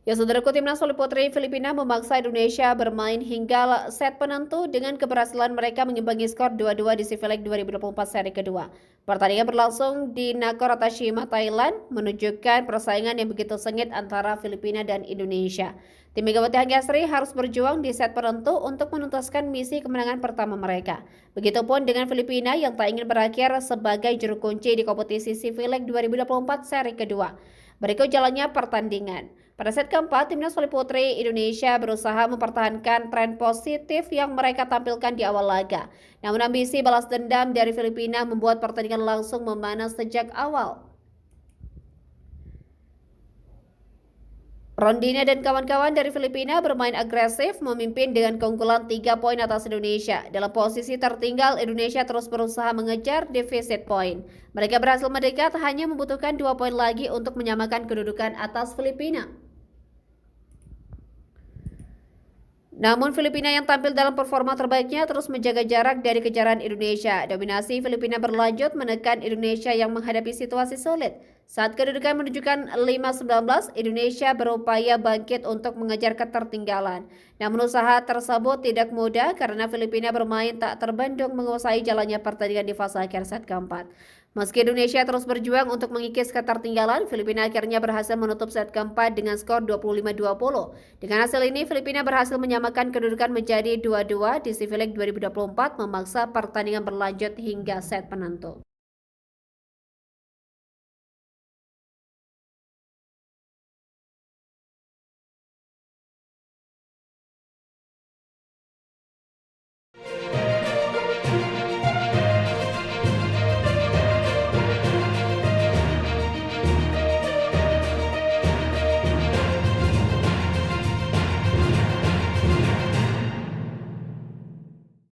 Ya, saudaraku, timnas voli putri Filipina memaksa Indonesia bermain hingga set penentu dengan keberhasilan mereka mengimbangi skor 2-2 di Civileg 2024 seri kedua. Pertandingan berlangsung di Nakhon Ratchasima, Thailand, menunjukkan persaingan yang begitu sengit antara Filipina dan Indonesia. Tim Megawati Hanggasri harus berjuang di set penentu untuk menuntaskan misi kemenangan pertama mereka. Begitupun dengan Filipina yang tak ingin berakhir sebagai juru kunci di kompetisi Civileg 2024 seri kedua. Berikut jalannya pertandingan. Pada set keempat, timnas voli putri Indonesia berusaha mempertahankan tren positif yang mereka tampilkan di awal laga. Namun ambisi balas dendam dari Filipina membuat pertandingan langsung memanas sejak awal. Rondina dan kawan-kawan dari Filipina bermain agresif, memimpin dengan keunggulan 3 poin atas Indonesia. Dalam posisi tertinggal, Indonesia terus berusaha mengejar defisit poin. Mereka berhasil mendekat, hanya membutuhkan 2 poin lagi untuk menyamakan kedudukan atas Filipina. Namun Filipina yang tampil dalam performa terbaiknya terus menjaga jarak dari kejaran Indonesia. Dominasi Filipina berlanjut menekan Indonesia yang menghadapi situasi sulit. Saat kedudukan menunjukkan 5-19, Indonesia berupaya bangkit untuk mengejar ketertinggalan. Namun usaha tersebut tidak mudah karena Filipina bermain tak terbendung menguasai jalannya pertandingan di fase akhir set keempat. Meski Indonesia terus berjuang untuk mengikis ketertinggalan, Filipina akhirnya berhasil menutup set keempat dengan skor 25-20. Dengan hasil ini, Filipina berhasil menyamakan kedudukan menjadi 2-2 di Civileg 2024, memaksa pertandingan berlanjut hingga set penentu.